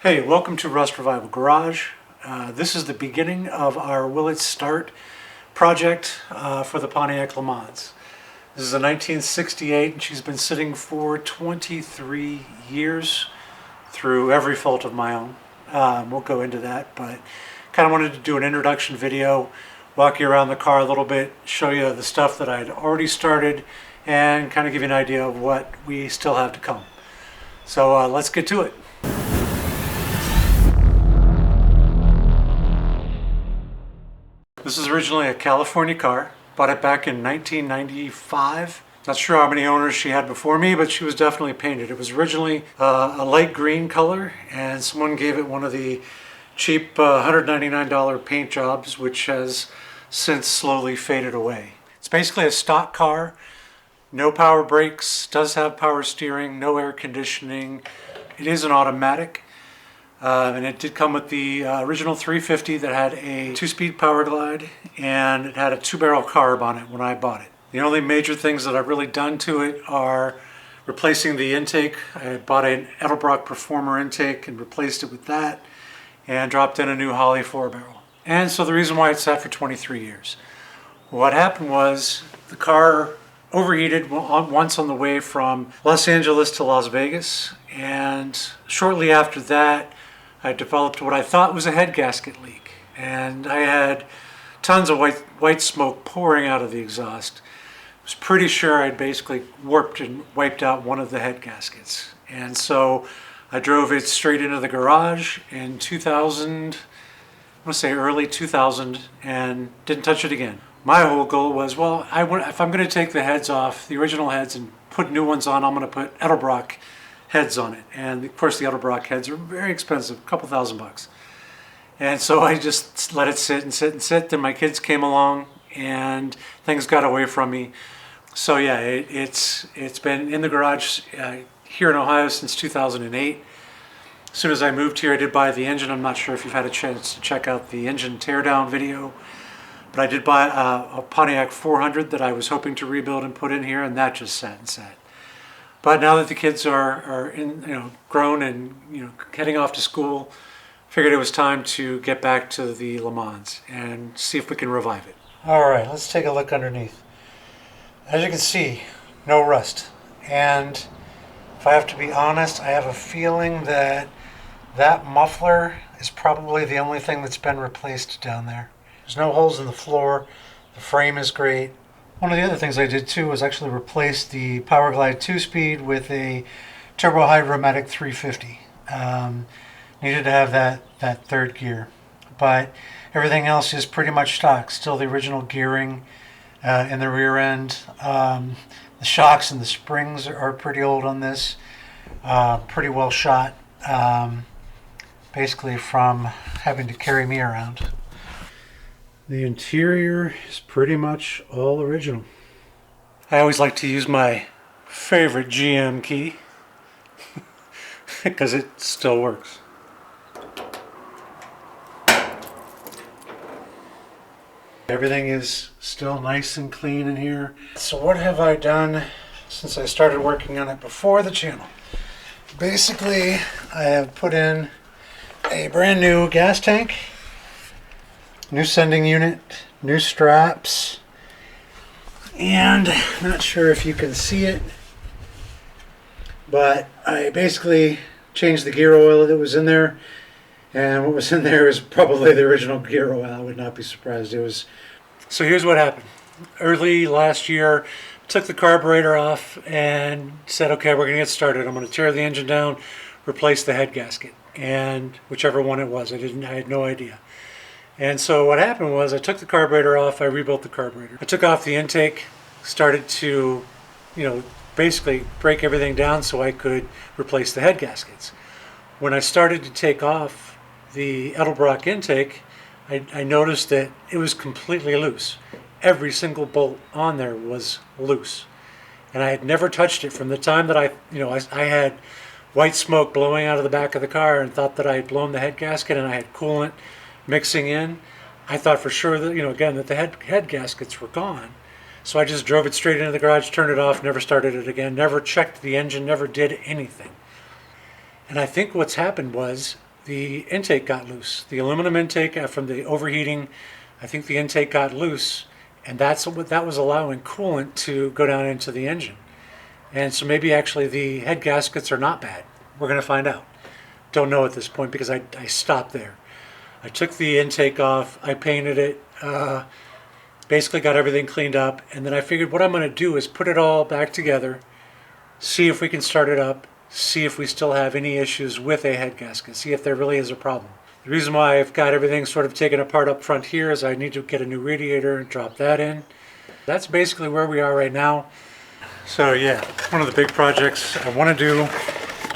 Hey, welcome to Rust Revival Garage. This is the beginning of our Will It Start project for the Pontiac LeMans. This is a 1968 and she's been sitting for 23 years through every fault of my own. We'll go into that, but kind of wanted to do an introduction video, walk you around the car a little bit, show you the stuff that I'd already started, and kind of give you an idea of what we still have to come. So let's get to it. This is originally a California car. Bought it back in 1995. Not sure how many owners she had before me, but she was definitely painted. It was originally a light green color, and someone gave it one of the cheap $199 paint jobs, which has since slowly faded away. It's basically a stock car, no power brakes, does have power steering, no air conditioning. It is an automatic. And it did come with the original 350 that had a 2-speed power glide, and it had a 2-barrel carb on it when I bought it. The only major things that I've really done to it are replacing the intake. I bought an Edelbrock Performer intake and replaced it with that, and dropped in a new Holley 4-barrel. And so the reason why it sat for 23 years. What happened was the car overheated once on the way from Los Angeles to Las Vegas, and shortly after that I developed what I thought was a head gasket leak, and I had tons of white smoke pouring out of the exhaust. I was pretty sure I'd basically warped and wiped out one of the head gaskets, and so I drove it straight into the garage in 2000, I want to say early 2000, and didn't touch it again. My whole goal was, well, if I'm going to take the heads off, the original heads, and put new ones on, I'm going to put Edelbrock heads on it. And of course the Edelbrock heads are very expensive, a couple $1,000. And so I just let it sit and sit and sit. Then my kids came along and things got away from me. So yeah, it's been in the garage here in Ohio since 2008. As soon as I moved here, I did buy the engine. I'm not sure if you've had a chance to check out the engine teardown video, but I did buy a Pontiac 400 that I was hoping to rebuild and put in here, and that just sat and sat. But now that the kids are grown and heading off to school, figured it was time to get back to the LeMans and see if we can revive it. All right, let's take a look underneath. As you can see, no rust. And if I have to be honest, I have a feeling that that muffler is probably the only thing that's been replaced down there. There's no holes in the floor. The frame is great. One of the other things I did too was actually replace the Powerglide 2-speed with a Turbo Hydromatic 350. Needed to have that third gear, but everything else is pretty much stock. Still the original gearing in the rear end. The shocks and the springs are pretty old on this. Pretty well shot, basically from having to carry me around. The interior is pretty much all original. I always like to use my favorite GM key because it still works. Everything is still nice and clean in here. So what have I done since I started working on it before the channel? Basically, I have put in a brand new gas tank, new sending unit, new straps, and I'm not sure if you can see it, but I basically changed the gear oil that was in there, and what was in there is probably the original gear oil. I would not be surprised. So here's what happened. Early last year, took the carburetor off and said, okay, we're going to get started. I'm going to tear the engine down, replace the head gasket, and whichever one it was. I had no idea. And so what happened was I took the carburetor off, I rebuilt the carburetor. I took off the intake, started to, basically break everything down so I could replace the head gaskets. When I started to take off the Edelbrock intake, I noticed that it was completely loose. Every single bolt on there was loose. And I had never touched it from the time that I had white smoke blowing out of the back of the car and thought that I had blown the head gasket and I had coolant mixing in. I thought for sure that, again, that the head gaskets were gone. So I just drove it straight into the garage, turned it off, never started it again, never checked the engine, never did anything. And I think what's happened was the intake got loose. The aluminum intake from the overheating, I think the intake got loose, and that's what that was allowing coolant to go down into the engine. And so maybe actually the head gaskets are not bad. We're going to find out. Don't know at this point because I stopped there. I took the intake off, I painted it, basically got everything cleaned up, and then I figured what I'm going to do is put it all back together, see if we can start it up, see if we still have any issues with a head gasket, see if there really is a problem. The reason why I've got everything sort of taken apart up front here is I need to get a new radiator and drop that in. That's basically where we are right now. So yeah, one of the big projects I want to do,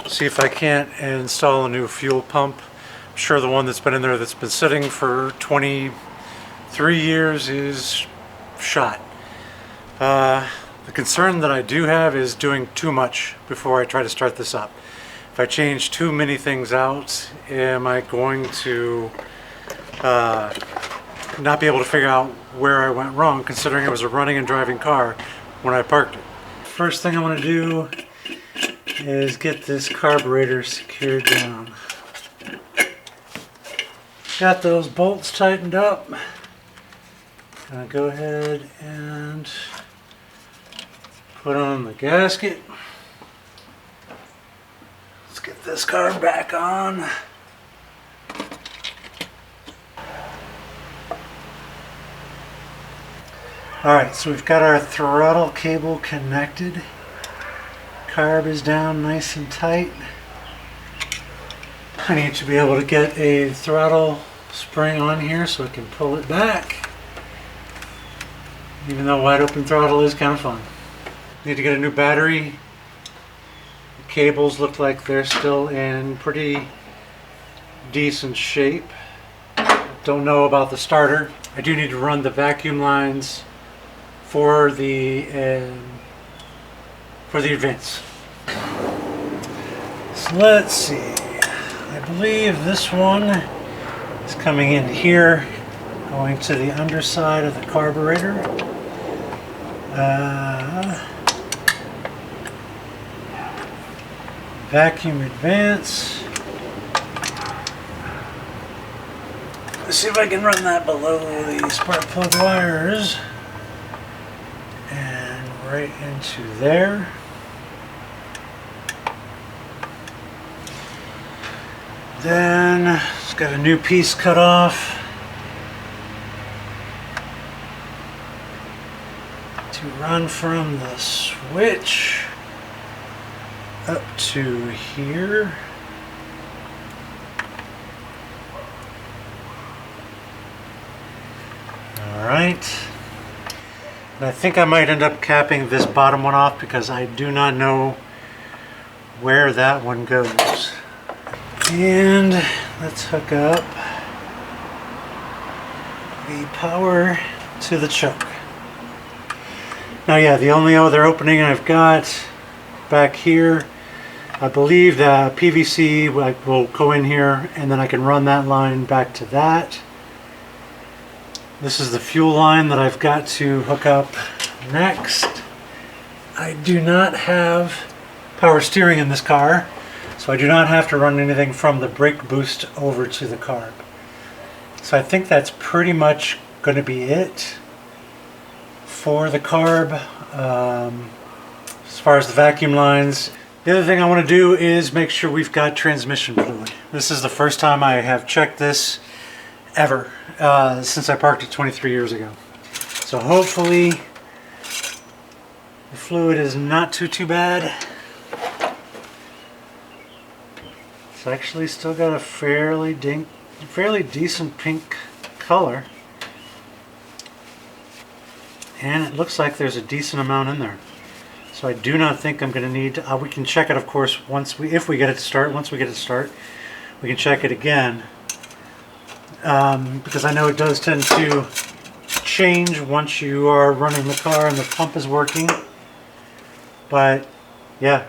see if I can't install a new fuel pump. I'm sure the one that's been in there that's been sitting for 23 years is shot. The concern that I do have is doing too much before I try to start this up. If I change too many things out, am I going to not be able to figure out where I went wrong, considering it was a running and driving car when I parked it? First thing I want to do is get this carburetor secured down. Got those bolts tightened up. Gonna go ahead and put on the gasket. Let's get this carb back on. Alright, so we've got our throttle cable connected. Carb is down nice and tight. I need to be able to get a throttle spring on here so I can pull it back. Even though wide open throttle is kind of fun. Need to get a new battery. The cables look like they're still in pretty decent shape. Don't know about the starter. I do need to run the vacuum lines for the advance. So let's see. I believe this one is coming in here, going to the underside of the carburetor. Vacuum advance. Let's see if I can run that below the spark plug wires. And right into there. Then it's got a new piece cut off to run from the switch up to here. Alright. And I think I might end up capping this bottom one off because I do not know where that one goes. And let's hook up the power to the choke. Now yeah, the only other opening I've got back here, I believe the PVC will go in here and then I can run that line back to that. This is the fuel line that I've got to hook up next. I do not have power steering in this car, so I do not have to run anything from the brake boost over to the carb. So I think that's pretty much going to be it for the carb. As far as the vacuum lines, the other thing I want to do is make sure we've got transmission fluid. This is the first time I have checked this ever since I parked it 23 years ago. So hopefully the fluid is not too bad. It's actually still got a fairly decent pink color. And it looks like there's a decent amount in there. So I do not think I'm going to need to, we can check it of course if we get it to start. Once we get it to start, we can check it again. Because I know it does tend to change once you are running the car and the pump is working. But yeah,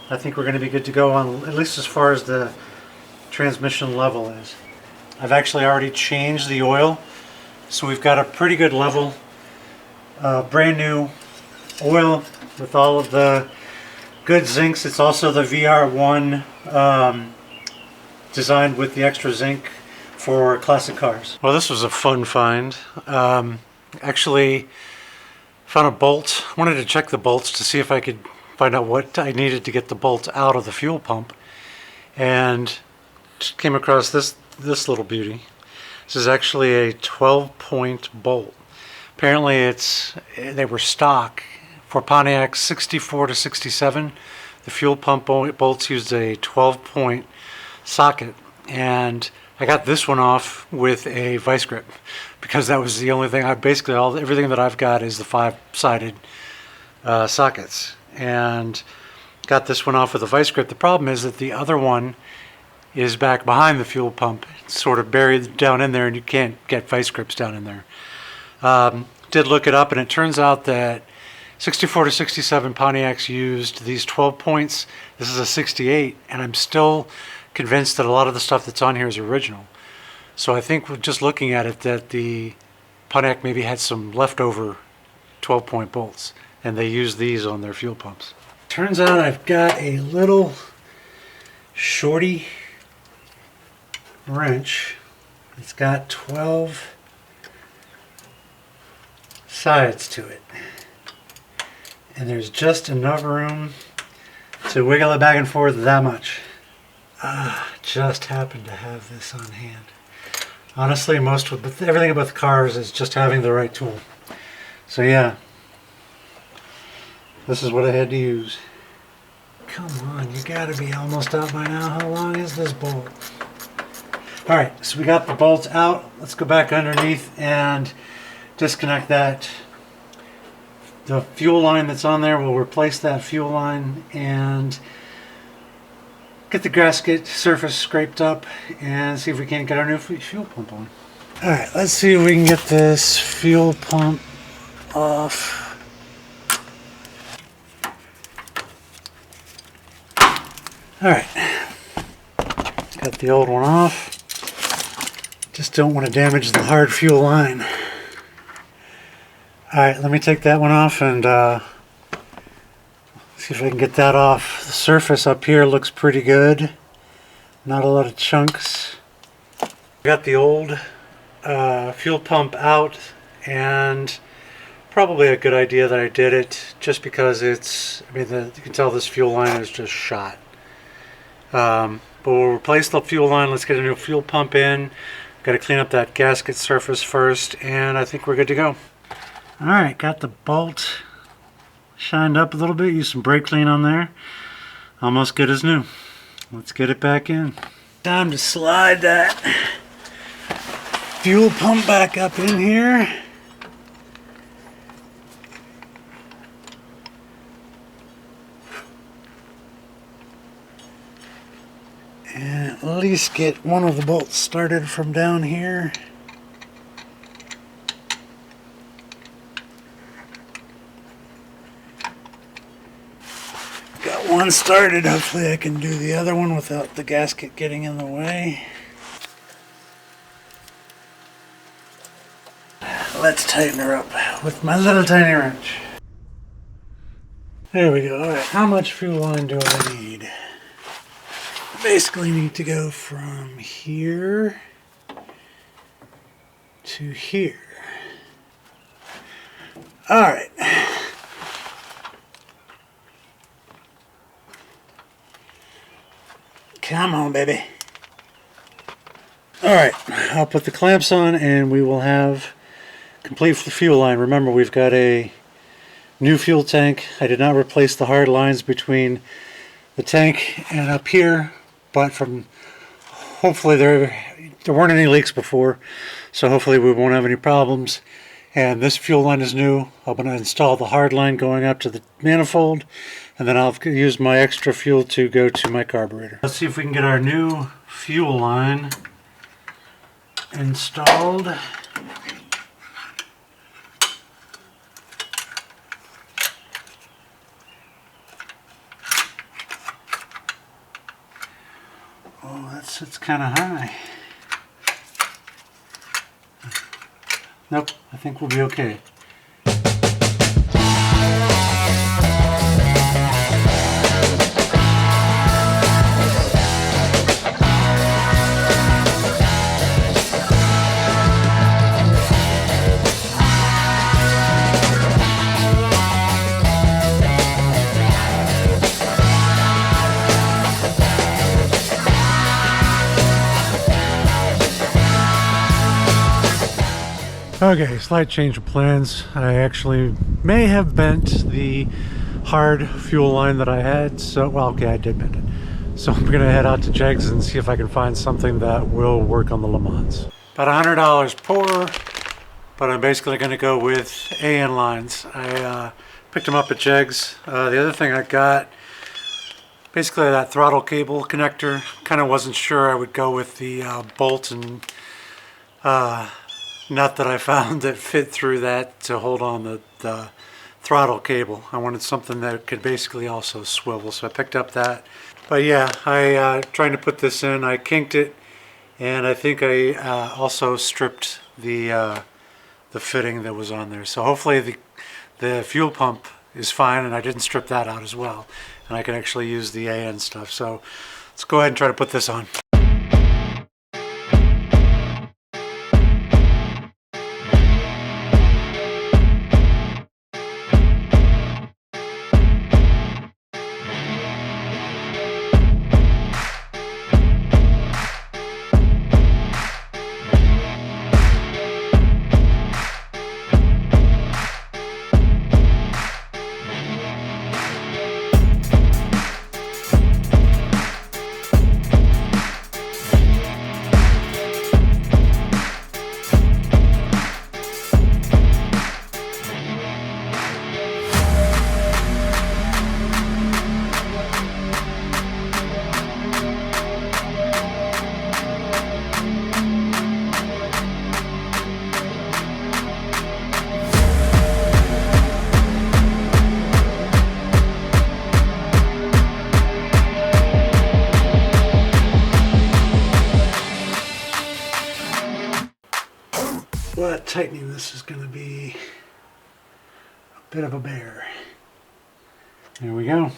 I think we're going to be good to go on, at least as far as the transmission level is. I've actually already changed the oil, so we've got a pretty good level. Brand new oil with all of the good zincs. It's also the VR1 designed with the extra zinc for classic cars. Well, this was a fun find. Actually found a bolt. I wanted to check the bolts to see if I could find out what I needed to get the bolt out of the fuel pump, and just came across this little beauty. This is actually a 12-point bolt. Apparently they were stock for Pontiac 64 to 67. The fuel pump bolts used a 12-point socket, and I got this one off with a vice grip because that was the only thing. Everything that I've got is the 5-sided sockets, and got this one off with a vice grip. The problem is that the other one is back behind the fuel pump. It's sort of buried down in there, and you can't get vice grips down in there. Did look it up, and it turns out that 64 to 67 Pontiacs used these 12 points. This is a 68, and I'm still convinced that a lot of the stuff that's on here is original. So I think just looking at it that the Pontiac maybe had some leftover 12-point bolts, and they used these on their fuel pumps. Turns out I've got a little shorty wrench. It's got 12 sides to it, and there's just enough room to wiggle it back and forth that much. Just happened to have this on hand. Honestly, everything about the cars is just having the right tool. So yeah, this is what I had to use. Come on, you gotta be almost out by now. How long is this bolt? Alright, so we got the bolts out. Let's go back underneath and disconnect that. The fuel line that's on there, we'll replace that fuel line and get the gasket surface scraped up and see if we can't get our new fuel pump on. Alright, let's see if we can get this fuel pump off. Alright, got the old one off. Just don't want to damage the hard fuel line. Alright, let me take that one off and see if I can get that off. The surface up here looks pretty good. Not a lot of chunks. Got the old fuel pump out, and probably a good idea that I did it just because you can tell this fuel line is just shot. But we'll replace the fuel line. Let's get a new fuel pump in. Got to clean up that gasket surface first, and I think we're good to go. Alright, got the bolt shined up a little bit, used some brake clean on there. Almost good as new. Let's get it back in. Time to slide that fuel pump back up in here. And at least get one of the bolts started from down here. Got one started. Hopefully I can do the other one without the gasket getting in the way. Let's tighten her up with my little tiny wrench. There we go. Alright, how much fuel line do I need? I basically need to go from here to here. Alright. Come on, baby. Alright, I'll put the clamps on and we will have complete fuel line. Remember, we've got a new fuel tank. I did not replace the hard lines between the tank and up here, but hopefully there weren't any leaks before, so hopefully we won't have any problems. And this fuel line is new. I'm going to install the hard line going up to the manifold, and then I'll use my extra fuel to go to my carburetor. Let's see if we can get our new fuel line installed. Oh, it's kind of high. Nope, I think we'll be okay. Okay, slight change of plans. I actually may have bent the hard fuel line that I had. So, well, okay, I did bend it. So I'm gonna head out to Jegs and see if I can find something that will work on the LeMans. About $100 poorer, but I'm basically gonna go with AN lines. I picked them up at Jegs. The other thing I got, basically that throttle cable connector. Kind of wasn't sure I would go with the bolt and nut that I found that fit through that to hold on the throttle cable. I wanted something that could basically also swivel, so I picked up that. But yeah, I trying to put this in, I kinked it, and I think I also stripped the fitting that was on there. So hopefully the fuel pump is fine, and I didn't strip that out as well, and I can actually use the AN stuff. So let's go ahead and try to put this on. But tightening this is going to be a bit of a bear. There we go.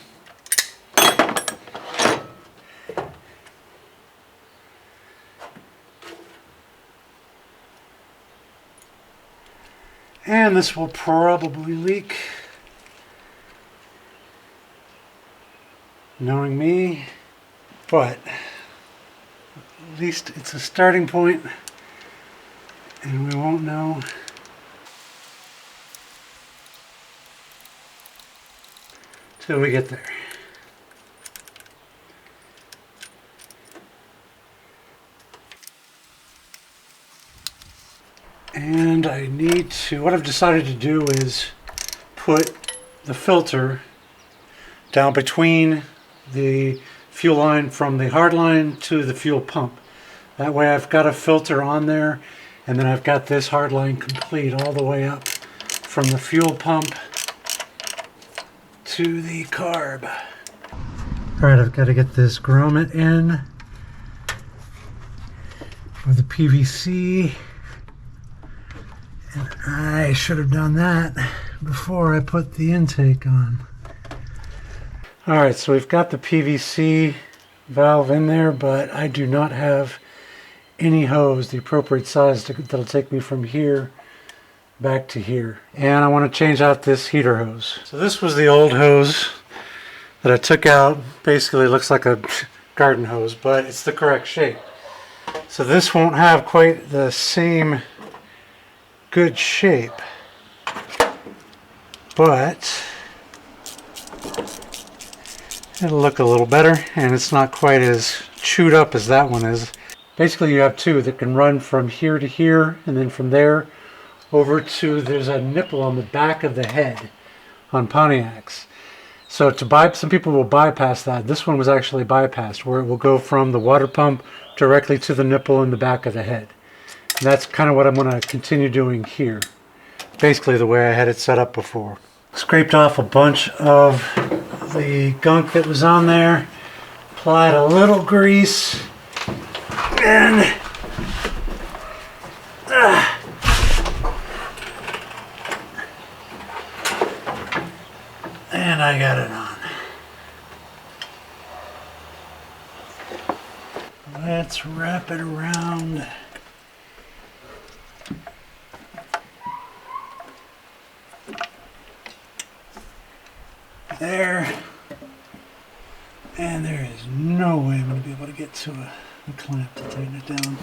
And this will probably leak, knowing me, but at least it's a starting point. And we won't know till we get there. And I need to, what I've decided to do is put the filter down between the fuel line from the hard line to the fuel pump. That way I've got a filter on there, and then I've got this hard line complete all the way up from the fuel pump to the carb. Alright, I've got to get this grommet in with the PVC. And I should have done that before I put the intake on. Alright, so we've got the PVC valve in there, but I do not have any hose the appropriate size that'll take me from here back to here. And I want to change out this heater hose. So this was the old hose that I took out. Basically it looks like a garden hose, but it's the correct shape. So this won't have quite the same good shape, but it'll look a little better, and it's not quite as chewed up as that one is. Basically you have two that can run from here to here, and then from there over to, there's a nipple on the back of the head on Pontiacs. So some people will bypass that. This one was actually bypassed, where it will go from the water pump directly to the nipple in the back of the head. And that's kind of what I'm going to continue doing here. Basically the way I had it set up before. Scraped off a bunch of the gunk that was on there, applied a little grease, and I got it on. Let's wrap it around. There. And there is no way I'm going to be able to get to a clamp to tighten it down.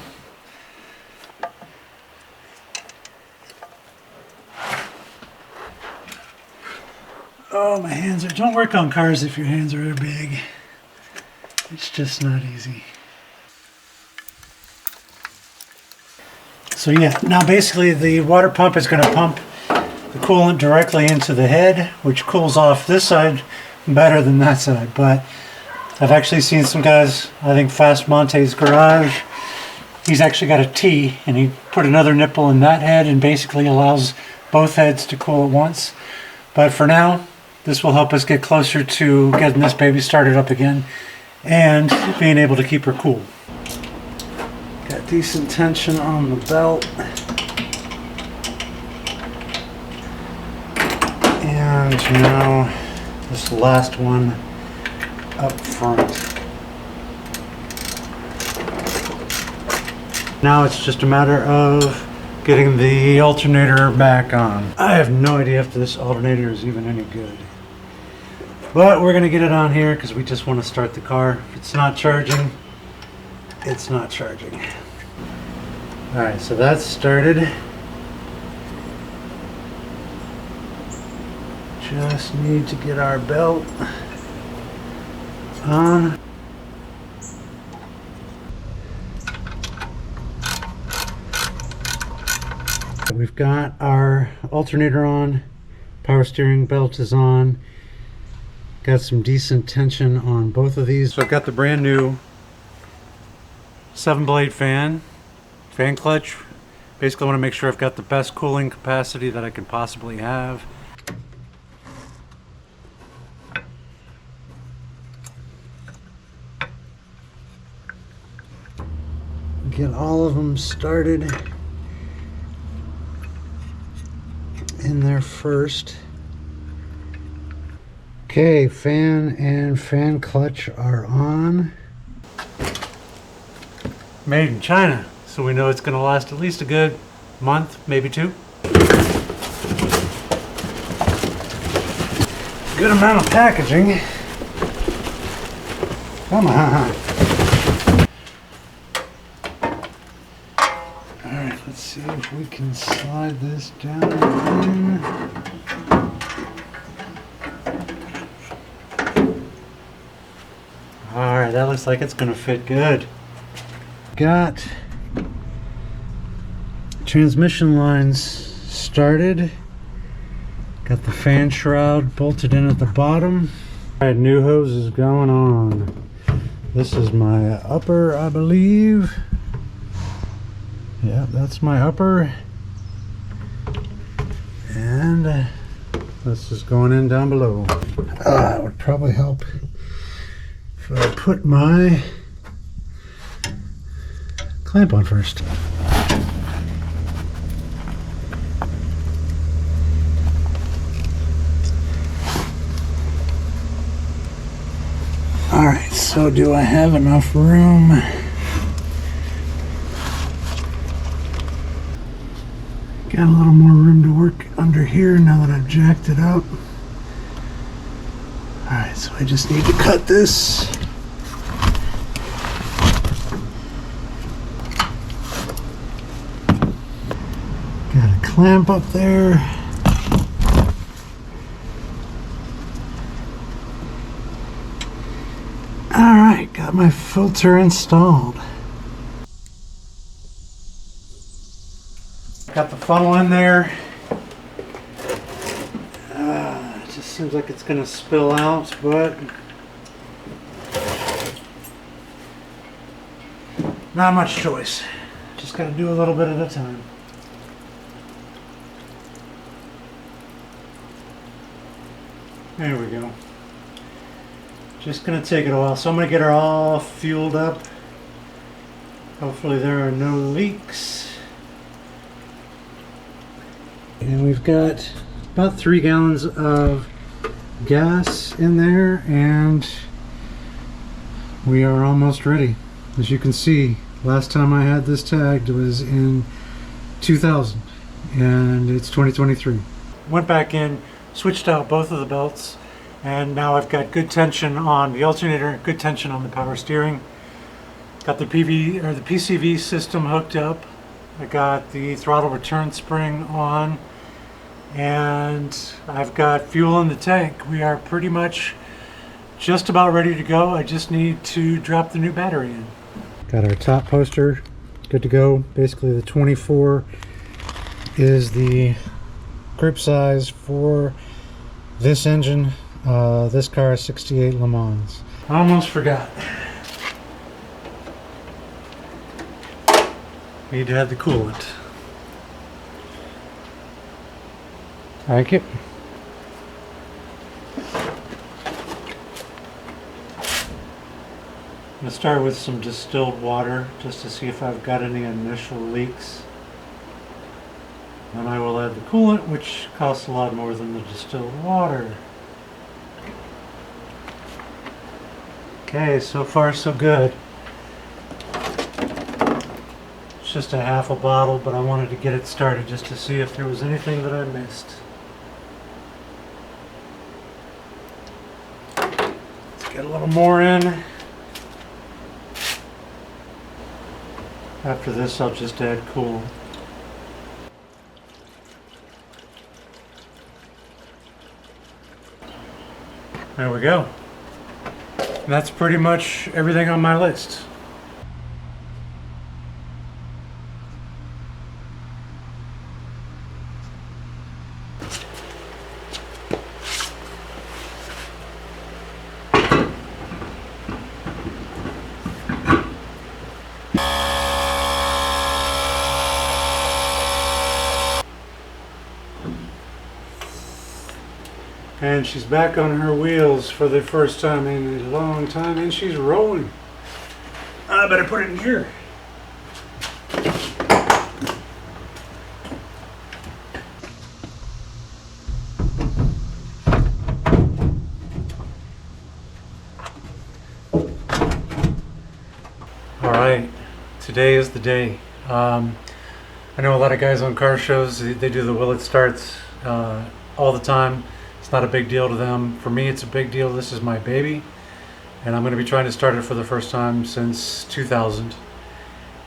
Oh, my hands are... Don't work on cars if your hands are big. It's just not easy. So yeah, now basically the water pump is going to pump the coolant directly into the head, which cools off this side better than that side. But I've actually seen some guys, I think Fast Monte's garage, he's actually got a T, and he put another nipple in that head and basically allows both heads to cool at once. But for now, this will help us get closer to getting this baby started up again and being able to keep her cool. Got decent tension on the belt. And now this last one up front. Now it's just a matter of getting the alternator back on. I have no idea if this alternator is even any good. But we're gonna get it on here because we just want to start the car. If it's not charging, it's not charging. Alright, so that's started. Just need to get our belt on. We've got our alternator on, power steering belt is on, got some decent tension on both of these. So I've got the brand new 7-blade fan clutch. Basically I want to make sure I've got the best cooling capacity that I can possibly have. Get all of them started in there first. Okay, fan and fan clutch are on. Made in China, so we know it's going to last at least a good month, maybe 2. Good amount of packaging. Come on. Alright, let's see if we can slide this down in. Alright, that looks like it's going to fit good. Got transmission lines started. Got the fan shroud bolted in at the bottom. Alright, new hose is going on. This is my upper, I believe. Yeah, that's my upper. And this is going in down below. It would probably help if I put my clamp on first. Alright, so do I have enough room? Got a little more room to work under here now that I've jacked it up. Alright, so I just need to cut this. Got a clamp up there. Alright, got my filter installed. Got the funnel in there. It just seems like it's going to spill out, but not much choice. Just got to do a little bit at a time. There we go. Just going to take it a while. So I'm going to get her all fueled up. Hopefully there are no leaks. And we've got about 3 gallons of gas in there, and we are almost ready. As you can see, last time I had this tagged was in 2000, and it's 2023. Went back in, switched out both of the belts, and now I've got good tension on the alternator, good tension on the power steering. Got the PCV system hooked up. I got the throttle return spring on. and I've got fuel in the tank. We are pretty much just about ready to go. I just need to drop the new battery in. Got our top poster good to go. Basically the 24 is the group size for this engine. This car is 68 LeMans. I almost forgot. Need to have the coolant. Thank you. I'm going to start with some distilled water just to see if I've got any initial leaks. Then I will add the coolant, which costs a lot more than the distilled water. Okay, so far so good. It's just a half a bottle, but I wanted to get it started just to see if there was anything that I missed. Let's get a little more in. After this, I'll just add coolant. There we go. And that's pretty much everything on my list. And she's back on her wheels for the first time in a long time, and she's rolling. I better put it in here. All right, today is the day. I know a lot of guys on car shows, they do the will it starts all the time. It's not a big deal to them. For me, it's a big deal. This is my baby, and I'm going to be trying to start it for the first time since 2000.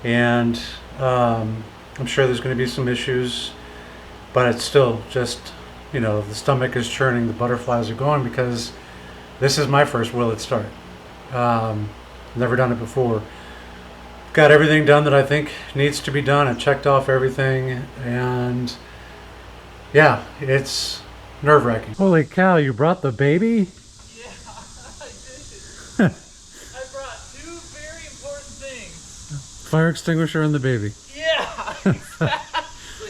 And I'm sure there's going to be some issues, but it's still just, you know, the stomach is churning, the butterflies are going, because this is my first will it start. Never done it before. Got everything done that I think needs to be done. I checked off everything, and yeah, it's nerve-wracking. Holy cow, you brought the baby? Yeah, I did. I brought two very important things. Fire extinguisher and the baby. Yeah, exactly.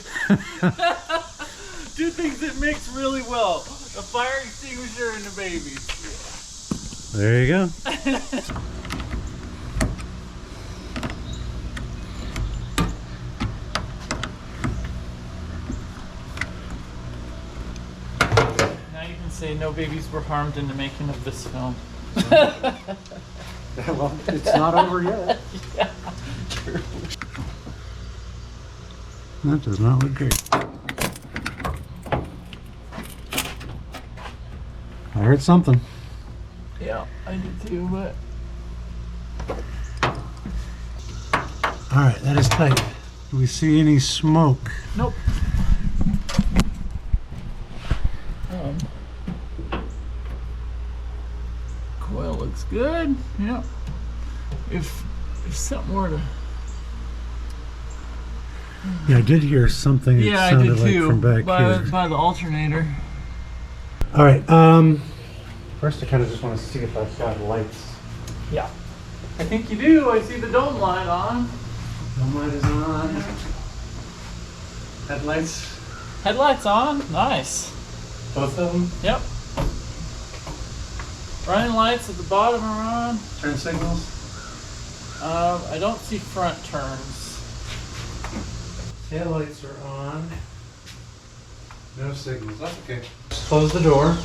Two things that mix really well. A fire extinguisher and a baby. There you go. Say no babies were harmed in the making of this film. Well, it's not over yet. Yeah, true. That does not look great. I heard something. Yeah, I did too, but... Alright, that is tight. Do we see any smoke? Nope. Coil looks good. Yep. If something were to... Yeah, I did hear something. Yeah, it sounded I did like too. From back here. By the alternator. All right. First, I kind of just want to see if I've got lights. Yeah. I think you do. I see the dome light on. Dome light is on. Headlights. Headlights on. Nice. Both of them. Yep. Running lights at the bottom are on. Turn signals. I don't see front turns. Taillights are on. No signals. That's okay. Just close the door.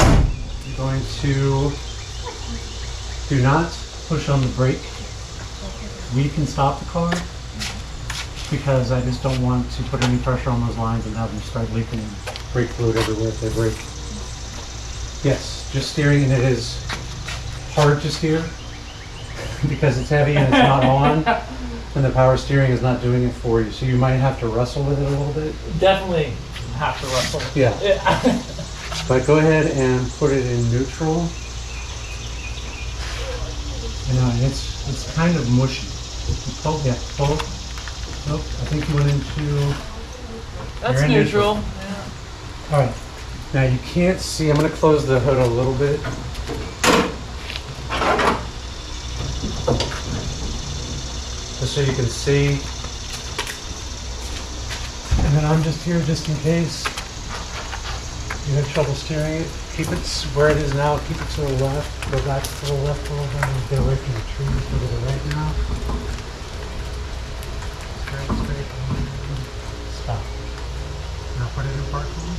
I'm going to do not push on the brake. We can stop the car because I just don't want to put any pressure on those lines and have them start leaking brake fluid everywhere if they break. Yes, just steering, and it is hard to steer because it's heavy and it's not on, and the power steering is not doing it for you. So you might have to wrestle with it a little bit. Definitely. have to wrestle. Yeah. But go ahead and put it in neutral. I know, it's kind of mushy. Pull, yeah, pull. Nope, I think you went into... That's neutral. All right. Now you can't see. I'm going to close the hood a little bit. Just so you can see. And then I'm just here just in case you have trouble steering it. Keep it where it is now. Keep it to the left. Go back to the left a little bit. Get away from the trees. Go to the right now. Straight. Stop. Now put it in park mode.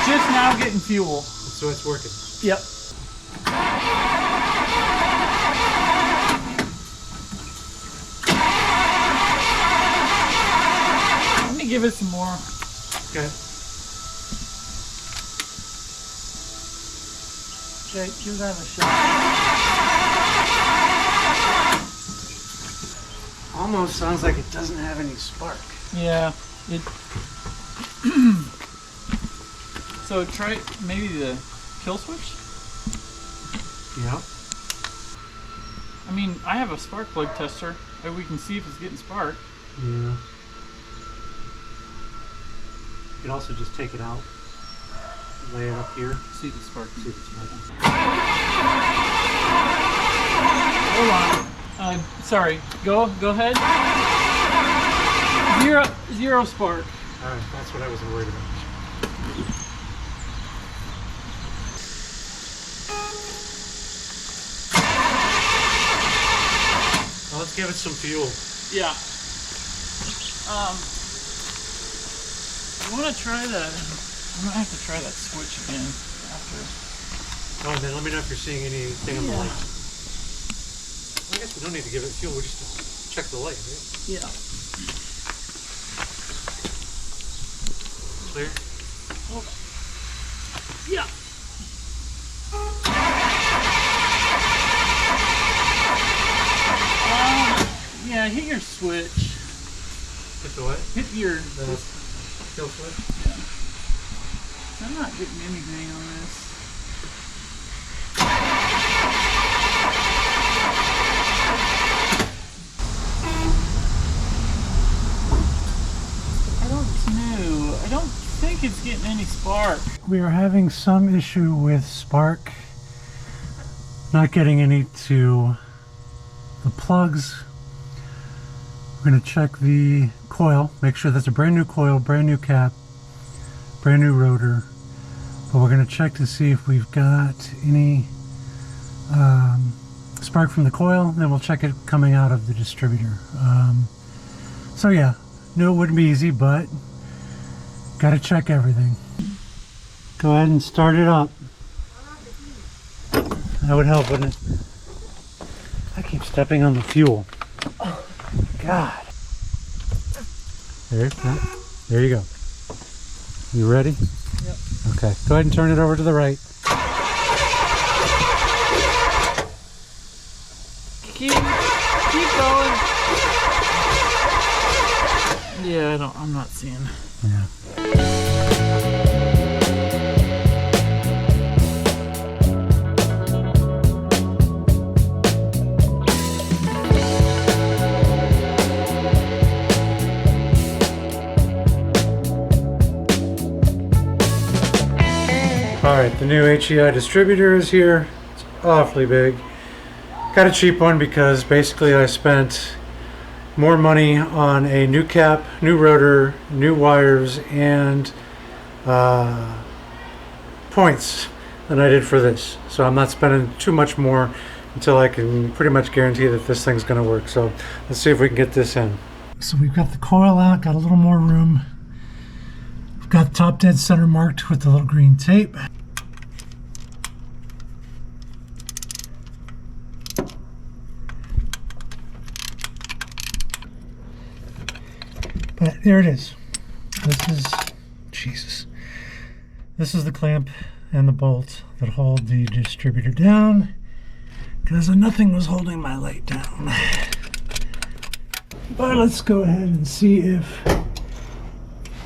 Just now getting fuel. So it's working. Yep. Let me give it some more. Okay. Jake, give that a shot. Almost sounds like it doesn't have any spark. Yeah. It. So try maybe the kill switch. Yeah. I mean, I have a spark plug tester. Maybe we can see if it's getting spark. Yeah. You can also just take it out, lay it up here. See the spark. See if it's sparking. Hold on. Sorry. Go ahead. Zero spark. All right, that's what I was worried about. Well, let's give it some fuel. Yeah. I want to try that. I'm gonna have to try that switch again after. Oh, and then let me know if you're seeing anything on the Yeah. light. Well, I guess we don't need to give it fuel. We just check the light, right? Yeah. Clear? Hold on. Yeah. Yeah, hit your switch. Hit the what? Hit your. The kill switch? Yeah. I'm not getting anything on this. I don't think it's getting any spark. We are having some issue with spark. Not getting any to the plugs. We're going to check the coil, make sure that's a brand new coil, brand new cap, brand new rotor. But we're going to check to see if we've got any spark from the coil, then we'll check it coming out of the distributor. So yeah, knew it wouldn't be easy, but got to check everything. Go ahead and start it up. That would help, wouldn't it? I keep stepping on the fuel. God. There you go. You ready? Yep. Okay. Go ahead and turn it over to the right. Keep going. Yeah, I'm not seeing. Yeah. Alright, the new HEI distributor is here. It's awfully big. Got a cheap one because basically I spent more money on a new cap, new rotor, new wires, and points than I did for this. So I'm not spending too much more until I can pretty much guarantee that this thing's going to work. So let's see if we can get this in. So we've got the coil out, got a little more room. We've got the top dead center marked with the little green tape. But there it is. This is, Jesus. This is the clamp and the bolt that hold the distributor down, because nothing was holding my light down. But let's go ahead and see if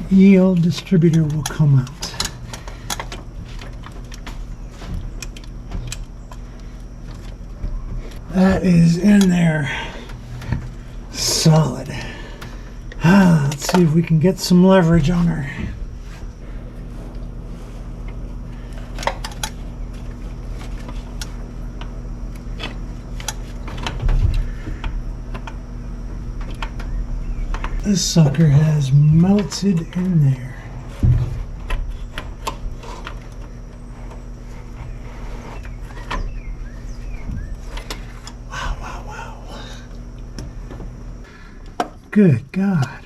the old distributor will come out. That is in there solid. Let's see if we can get some leverage on her. This sucker has melted in there. Good God.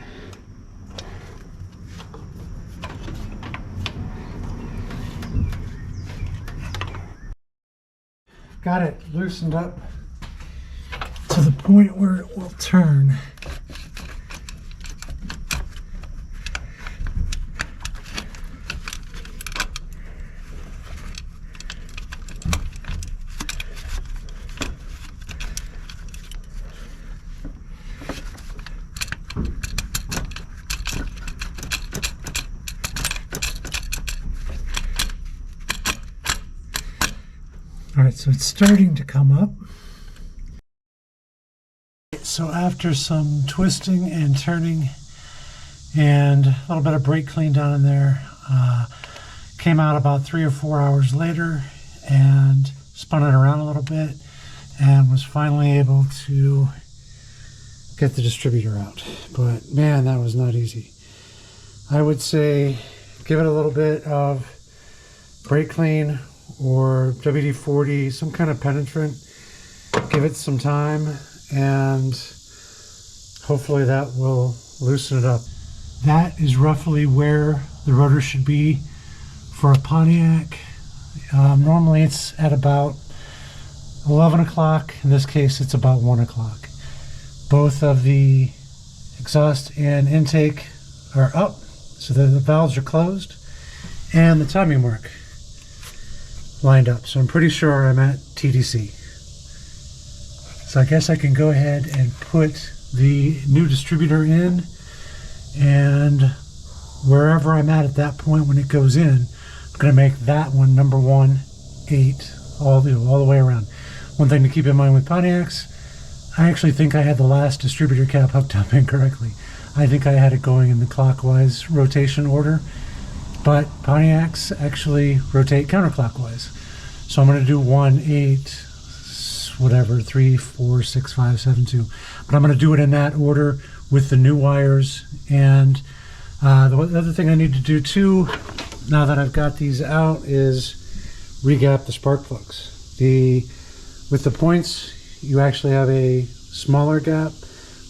Got it loosened up to the point where it will turn. All right, so it's starting to come up. So after some twisting and turning and a little bit of brake clean down in there, came out about 3 or 4 hours later and spun it around a little bit and was finally able to get the distributor out. But man, that was not easy. I would say give it a little bit of brake clean or WD-40, some kind of penetrant. Give it some time and hopefully that will loosen it up. That is roughly where the rotor should be for a Pontiac. Normally it's at about 11 o'clock. In this case it's about 1 o'clock. Both of the exhaust and intake are up, so the valves are closed, and the timing mark lined up. So I'm pretty sure I'm at TDC. So I guess I can go ahead and put the new distributor in, and wherever I'm at that point when it goes in, I'm going to make that one number 1-8 all the way around. One thing to keep in mind with Pontiacs, I actually think I had the last distributor cap hooked up incorrectly. I think I had it going in the clockwise rotation order, but Pontiacs actually rotate counterclockwise. So I'm going to do 1-8, whatever, 3, 4, 6, 5, 7, 2. But I'm going to do it in that order with the new wires. And the other thing I need to do too, now that I've got these out, is re-gap the spark plugs. With the points, you actually have a smaller gap.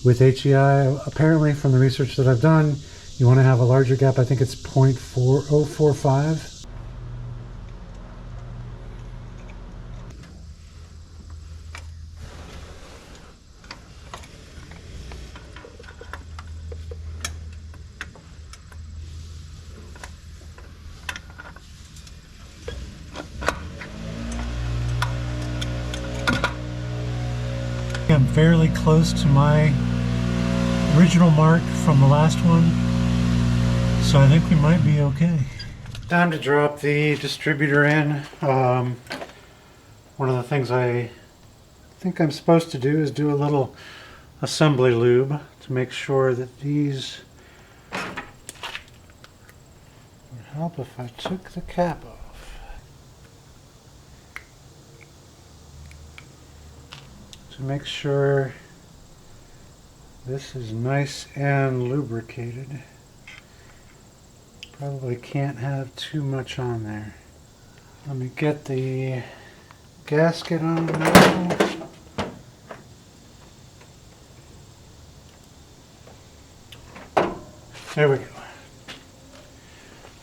With HEI, apparently from the research that I've done, you want to have a larger gap. I think it's 0.4045. I'm fairly close to my original mark from the last one, so I think we might be okay. Time to drop the distributor in. One of the things I think I'm supposed to do is do a little assembly lube to make sure that these would help if I took the cap off. To make sure this is nice and lubricated. Probably can't have too much on there. Let me get the gasket on now. There we go.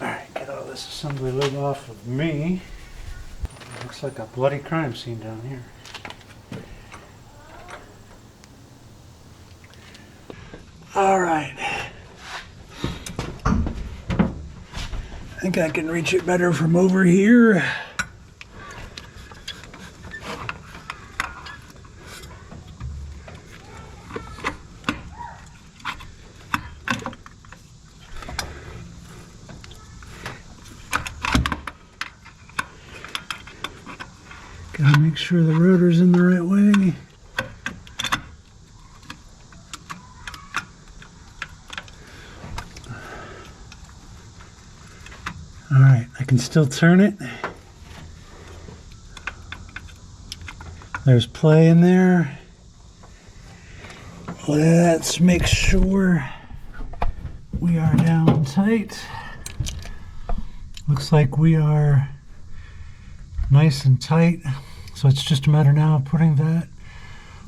Alright, get all this assembly lube off of me. Looks like a bloody crime scene down here. All right, think I can reach it better from over here. Gotta make sure the rotor's in the right way. All right, I can still turn it. There's play in there. Let's make sure we are down tight. Looks like we are nice and tight. So it's just a matter now of putting that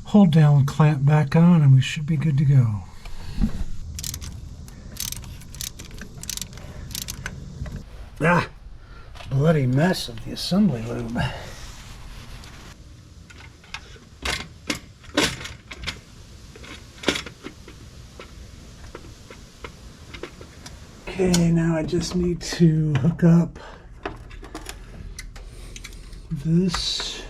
hold down clamp back on and we should be good to go. Ah, bloody mess of the assembly lube. Okay, now I just need to hook up this.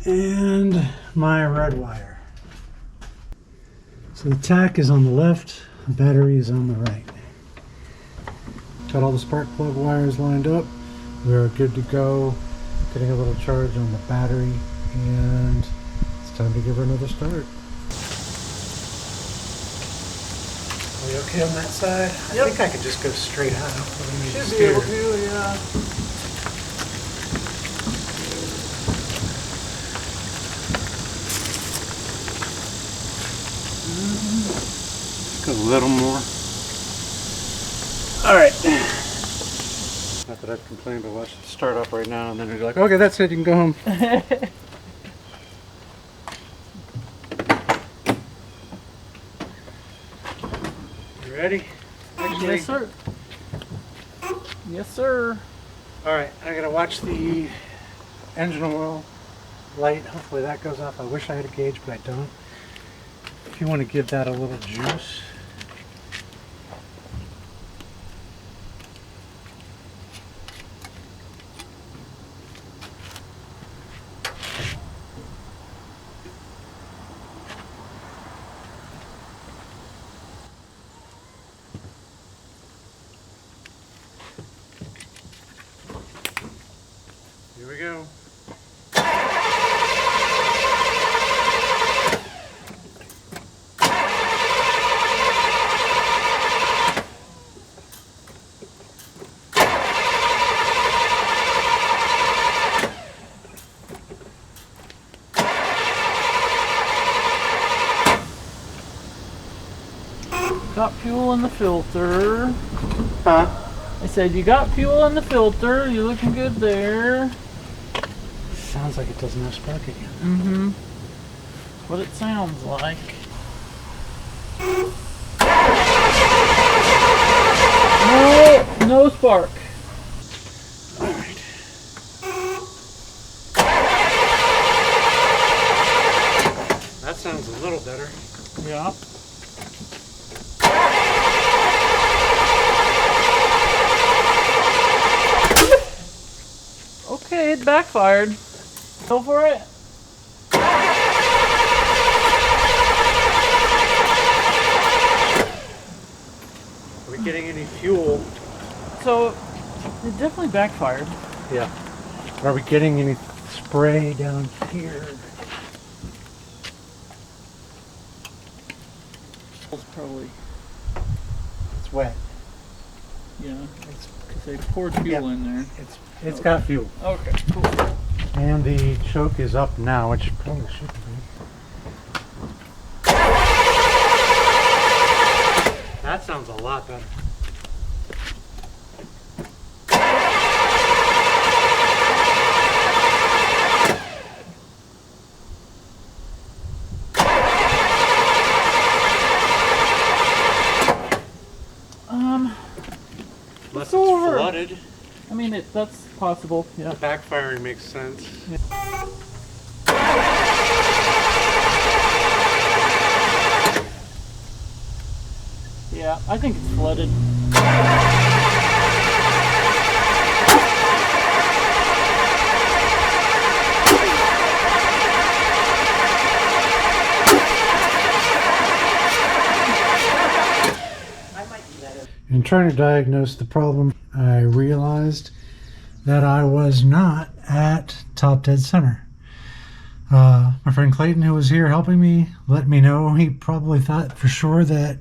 And my red wire. So the tack is on the left, the battery is on the right. Got all the spark plug wires lined up. We're good to go. Getting a little charge on the battery, and it's time to give her another start. Are we okay on that side? Yep. I think I can just go straight out. Should be able to, yeah. Go a little more. All right. Not that I've complained, but watch it start up right now, and then you're like, okay, that's it, you can go home. You ready? Actually, Yes, sir. Yes, sir. all right, I gotta watch the engine oil light. Hopefully that goes off. I wish I had a gauge, but I don't. If you want to give that a little juice. Here we go. Got fuel in the filter. Huh? I said you got fuel in the filter. You're looking good there. Sounds like it doesn't have spark again. Mm-hmm. That's what it sounds like. No, no spark. All right. That sounds a little better. Yeah. Okay, it backfired. Go for it. Are we getting any fuel? So, it definitely backfired. Yeah. Are we getting any spray down here? It's probably, It's wet. yeah, it's because they poured fuel in there. It's got fuel. Okay, cool. And the choke is up now, which probably shouldn't be. That sounds a lot better. Unless it's over. flooded. I mean, that's possible, yeah. The backfiring makes sense. I think it's flooded. In trying to diagnose the problem, I realized that I was not at top dead center. My friend Clayton, who was here helping me, let me know. He probably thought for sure that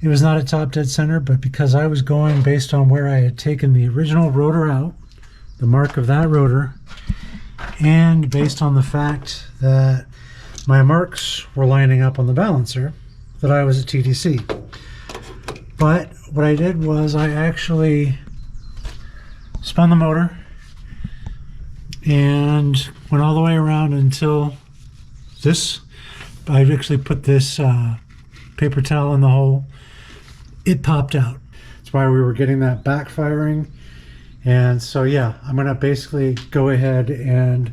it was not at top dead center, but because I was going based on where I had taken the original rotor out, the mark of that rotor, and based on the fact that my marks were lining up on the balancer, that I was at TDC. But what I did was I actually spun the motor and went all the way around until this. I actually put this paper towel in the hole. It popped out. That's why we were getting that backfiring. And so yeah, I'm gonna basically go ahead and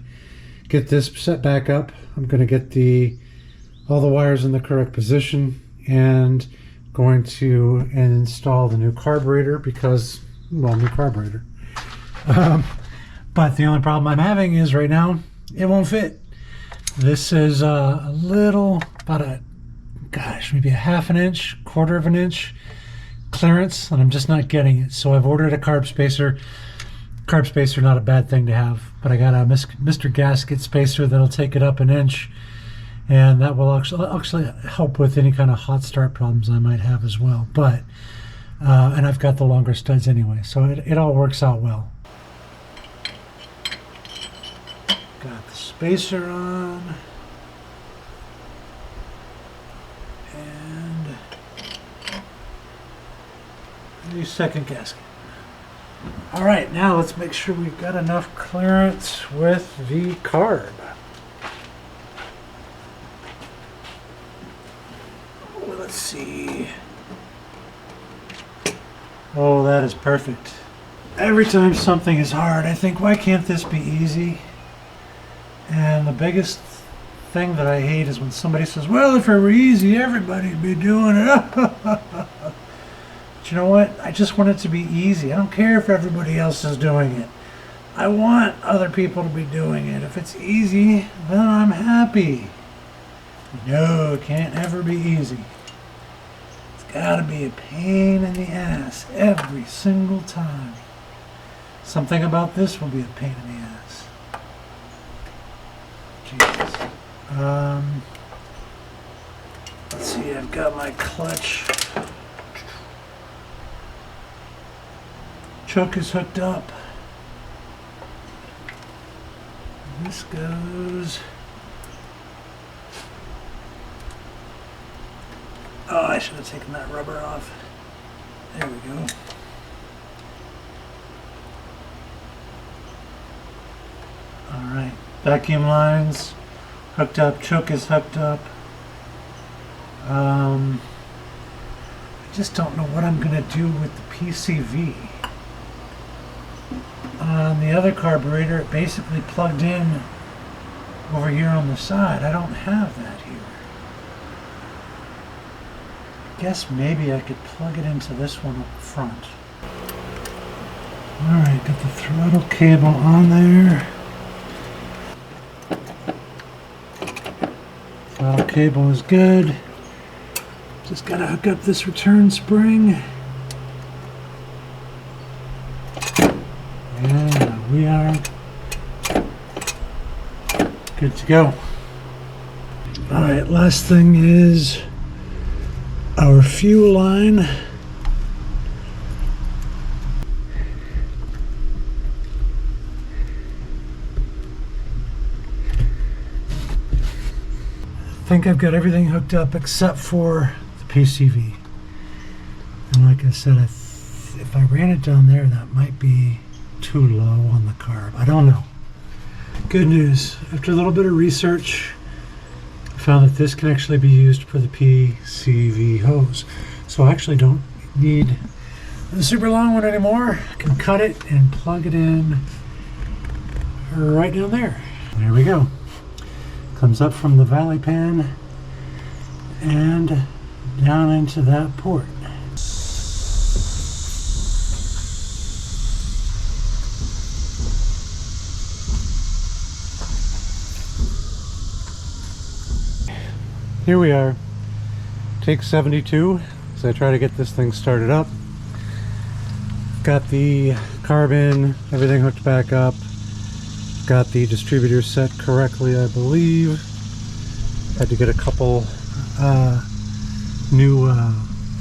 get this set back up. I'm gonna get all the wires in the correct position and going to install the new carburetor because, well, new carburetor. But the only problem I'm having is right now it won't fit. This is a little, maybe a half an inch, quarter of an inch clearance, and I'm just not getting it. So I've ordered a carb spacer. Carb spacer, not a bad thing to have, but I got a Mr. Gasket spacer that'll take it up an inch, and that will actually help with any kind of hot start problems I might have as well. But and I've got the longer studs anyway, so it all works out well. Got the spacer on, and the second gasket. All right, now let's make sure we've got enough clearance with the carb. Let's see. Oh, that is perfect. Every time something is hard, I think, why can't this be easy? And the biggest thing that I hate is when somebody says, well, if it were easy, everybody'd be doing it. But you know what? I just want it to be easy. I don't care if everybody else is doing it. I want other people to be doing it. If it's easy, then I'm happy. No, it can't ever be easy. It's gotta be a pain in the ass every single time. Something about this will be a pain in the ass. Jesus. Let's see, I've got my clutch. Choke is hooked up. This goes. Oh, I should have taken that rubber off. There we go. All right, vacuum lines hooked up. Choke is hooked up. I just don't know what I'm gonna do with the PCV. On the other carburetor, it basically plugged in over here on the side. I don't have that here. I guess maybe I could plug it into this one up front. Alright, got the throttle cable on there. Throttle cable is good. Just gotta hook up this return spring. And we are good to go. Alright, last thing is our fuel line. I think I've got everything hooked up except for the PCV. And like I said, if I ran it down there, that might be too low on the carb. I don't know. Good news. After a little bit of research, I found that this can actually be used for the PCV hose. So I actually don't need the super long one anymore. I can cut it and plug it in right down there. There we go. Comes up from the valley pan and down into that port. Here we are, take 72, as I try to get this thing started up. Got the carb in, everything hooked back up. Got the distributor set correctly, I believe. Had to get a couple new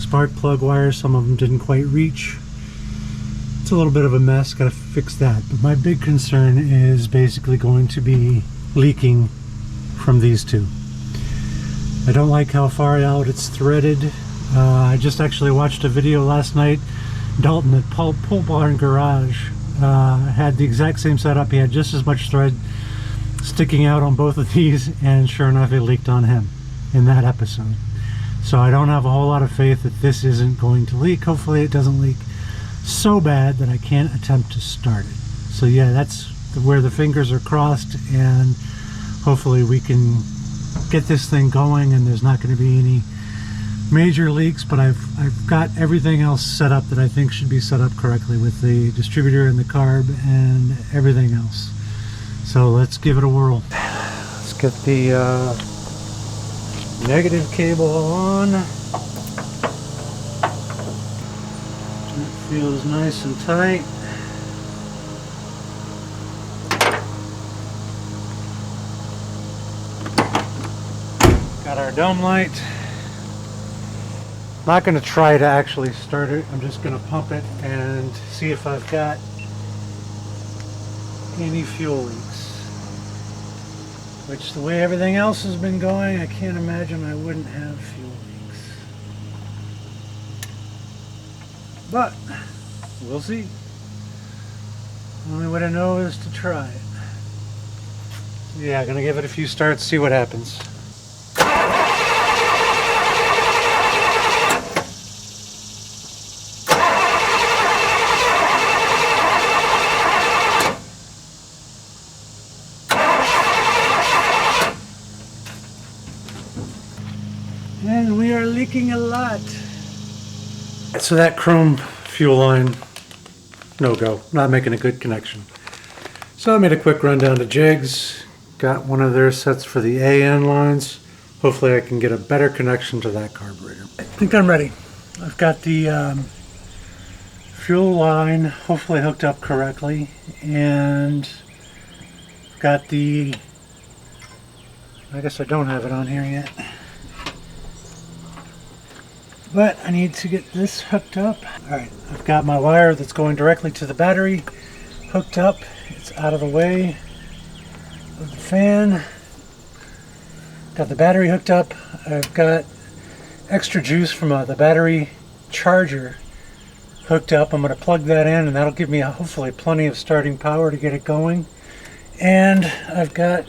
spark plug wires. Some of them didn't quite reach. It's a little bit of a mess, gotta fix that. But my big concern is basically going to be leaking from these two. I don't like how far out it's threaded. I just actually watched a video last night. Dalton at Pole Barn Garage had the exact same setup. He had just as much thread sticking out on both of these, and sure enough it leaked on him in that episode. So I don't have a whole lot of faith that this isn't going to leak. Hopefully it doesn't leak so bad that I can't attempt to start it. So yeah, that's where the fingers are crossed, and hopefully we can get this thing going and there's not going to be any major leaks. But I've got everything else set up that I think should be set up correctly with the distributor and the carb and everything else. So let's give it a whirl. Let's get the negative cable on. It feels nice and tight. Got our dome light. Not going to try to actually start it. I'm just going to pump it and see if I've got any fuel leaks. Which, the way everything else has been going, I can't imagine I wouldn't have fuel leaks. But we'll see. Only way to know is to try it. Yeah, gonna give it a few starts, see what happens. And we are leaking a lot. So that chrome fuel line, no go, not making a good connection. So I made a quick run down to Jigs, got one of their sets for the AN lines. Hopefully I can get a better connection to that carburetor. I think I'm ready. I've got the fuel line hopefully hooked up correctly, and got the, I guess I don't have it on here yet. But I need to get this hooked up. Alright, I've got my wire that's going directly to the battery hooked up. It's out of the way of the fan. Got the battery hooked up. I've got extra juice from the battery charger hooked up. I'm going to plug that in, and that'll give me hopefully plenty of starting power to get it going. And I've got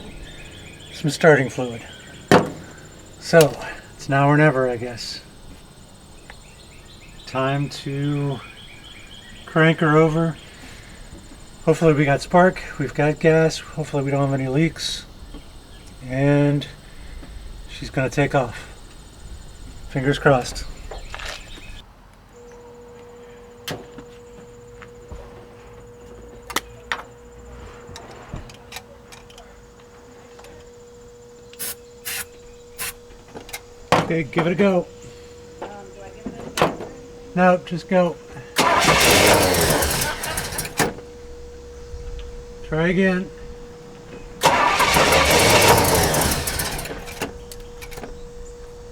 some starting fluid. So, it's now or never, I guess. Time to crank her over. Hopefully we got spark, we've got gas, hopefully we don't have any leaks, and she's gonna take off. Fingers crossed. Okay, give it a go. No, just go. Try again.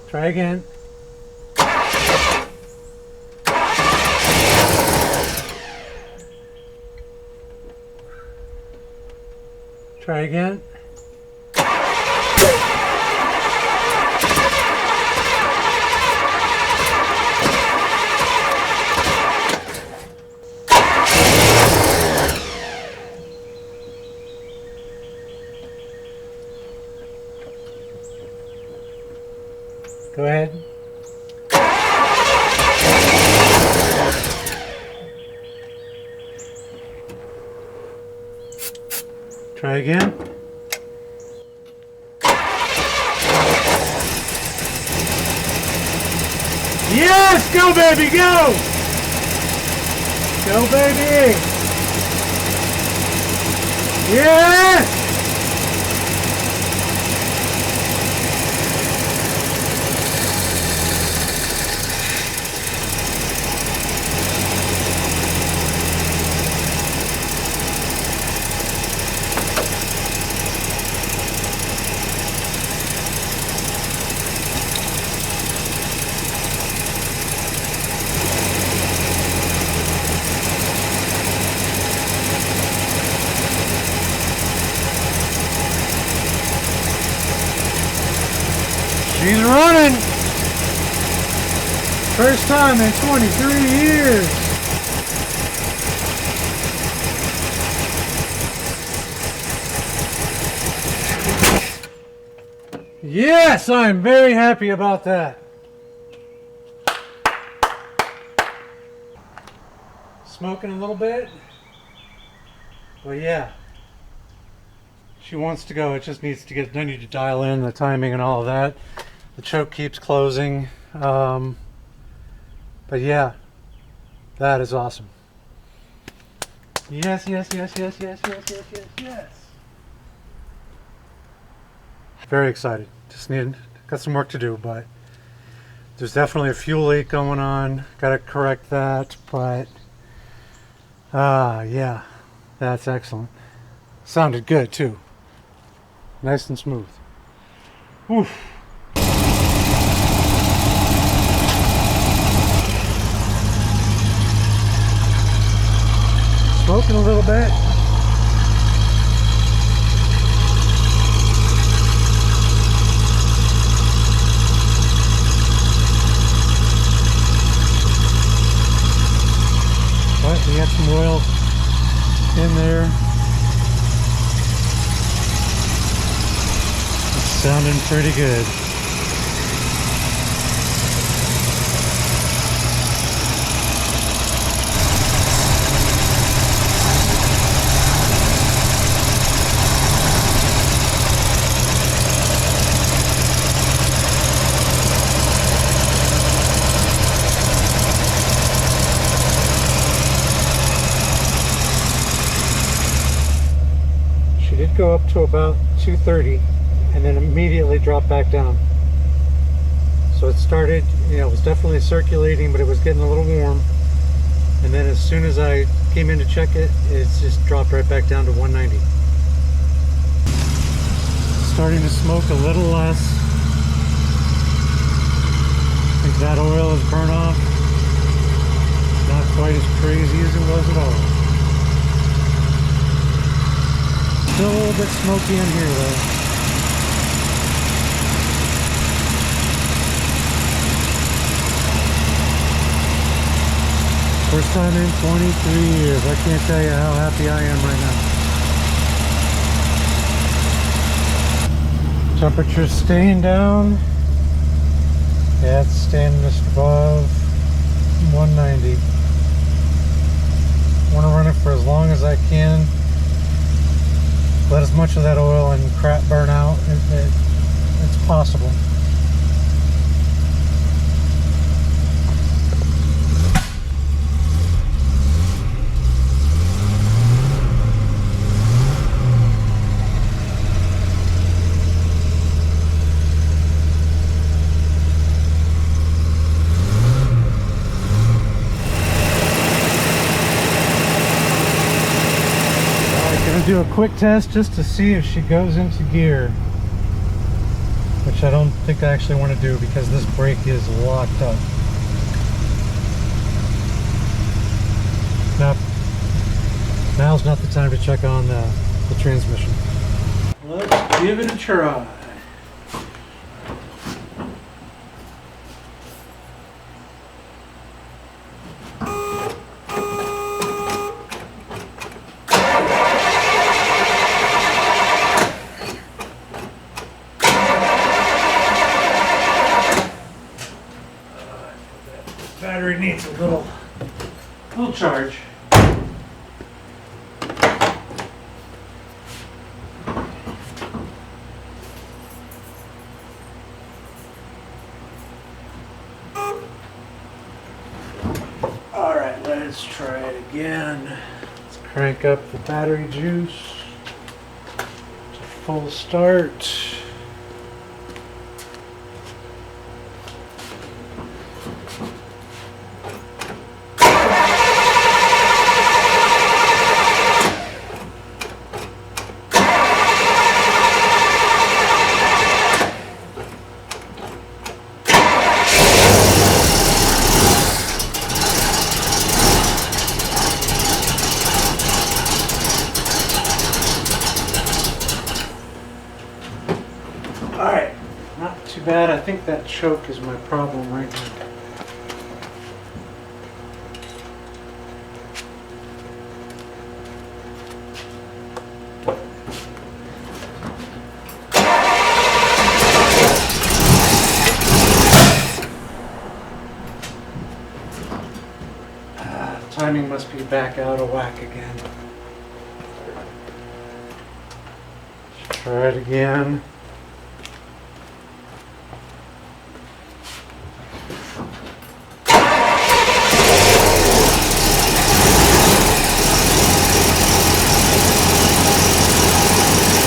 Try again. Try again. Go ahead. Try again. Yes! Go, baby, go! Go, baby! Yes! running. First time in 23 years. Yes, I'm very happy about that. Smoking a little bit. But yeah. She wants to go. It just needs to get, I need to dial in the timing and all of that. The choke keeps closing. But yeah, that is awesome. Yes, yes, yes, yes, yes, yes, yes, yes, yes. Very excited. Just got some work to do, but there's definitely a fuel leak going on. Got to correct that, but yeah, that's excellent. Sounded good too. Nice and smooth. Oof. Smoking a little bit. But we got some oil in there. It's sounding pretty good. She did go up to about 230 and then immediately dropped back down. So it started, it was definitely circulating, but it was getting a little warm. And then as soon as I came in to check it, it's just dropped right back down to 190. Starting to smoke a little less. I think that oil is burnt off. Not quite as crazy as it was at all. Still a little bit smoky in here though. First time in 23 years. I can't tell you how happy I am right now. Temperature's staying down. Yeah, it's staying just above 190. Want to run it for as long as I can. Let as much of that oil and crap burn out if it's possible. Do a quick test just to see if she goes into gear, which I don't think I actually want to do because this brake is locked up. Now's not the time to check on the transmission. Let's give it a try. Battery needs a little charge. All right, let's try it again. Let's crank up the battery juice to full start. Alright, not too bad. I think think that choke is my problem right now. Timing must be back out of whack again. Try it again.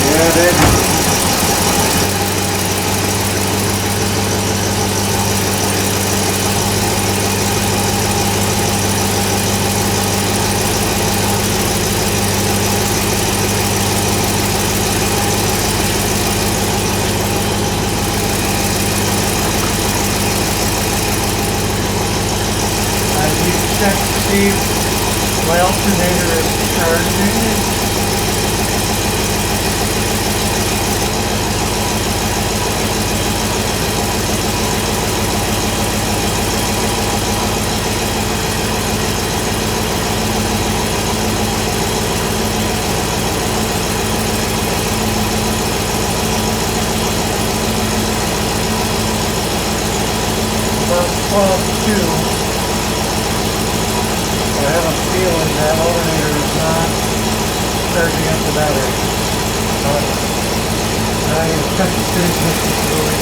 Yeah, baby. Check to see if my alternator is charging. About 12.2. I have a feeling that alternator is not charging up the battery. I check the transmission fluid.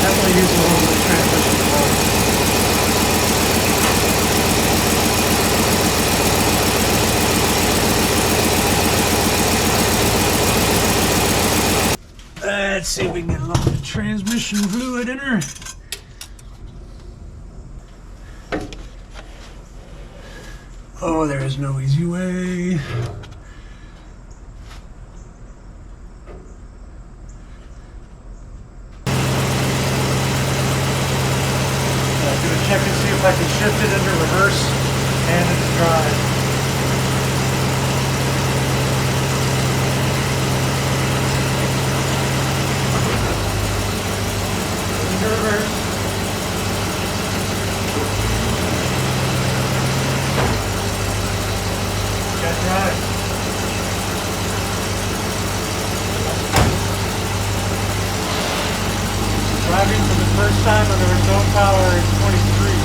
Definitely use a little bit of transmission fluid. Let's see if we can get a little bit of transmission fluid in her. Oh, there is no easy way. Check and see if I can shift it into reverse and into drive. Into reverse. Got drive. Driving for the first time when there was no power in 23 years.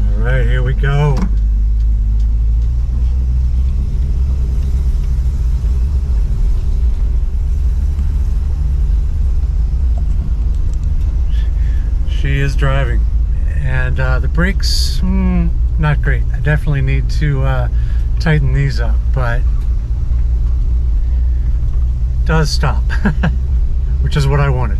All right, here we go. She is driving, and the brakes, not great. I definitely need to tighten these up, but it does stop, which is what I wanted.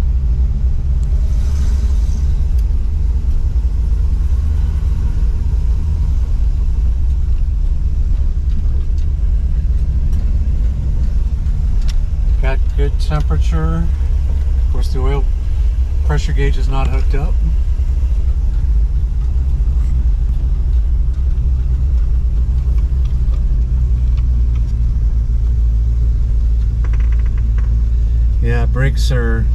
Got good temperature. Of course, the oil pressure gauge is not hooked up. Yeah, brakes are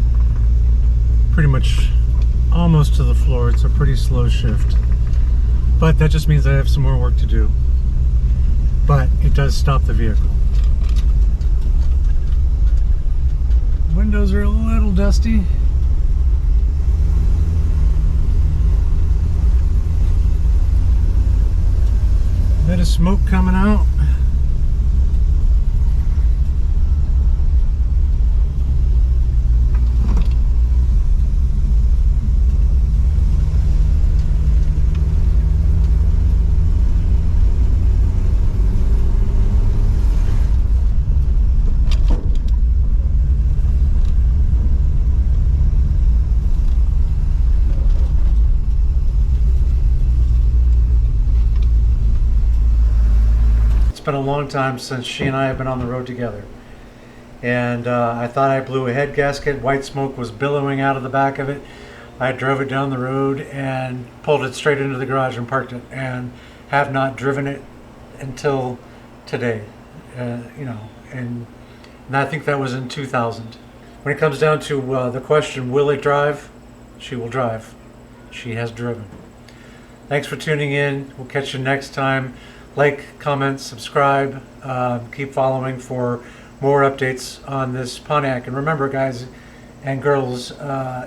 pretty much almost to the floor. It's a pretty slow shift. But that just means I have some more work to do. But it does stop the vehicle. Windows are a little dusty. Bit of smoke coming out. been a long time since she and I have been on the road together. And I thought I blew a head gasket. White smoke was billowing out of the back of it. I drove it down the road and pulled it straight into the garage and parked it, and have not driven it until today. And I think that was in 2000. When it comes down to the question, will it drive? She will drive. She has driven. Thanks for tuning in. We'll catch you next time. Like, comment, subscribe. Keep following for more updates on this Pontiac. And remember, guys and girls,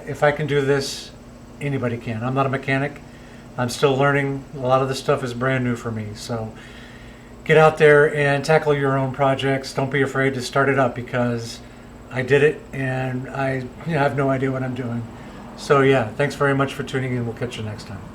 if I can do this, anybody can. I'm not a mechanic. I'm still learning. A lot of this stuff is brand new for me. So get out there and tackle your own projects. Don't be afraid to start it up, because I did it and I have no idea what I'm doing. So yeah, thanks very much for tuning in. We'll catch you next time.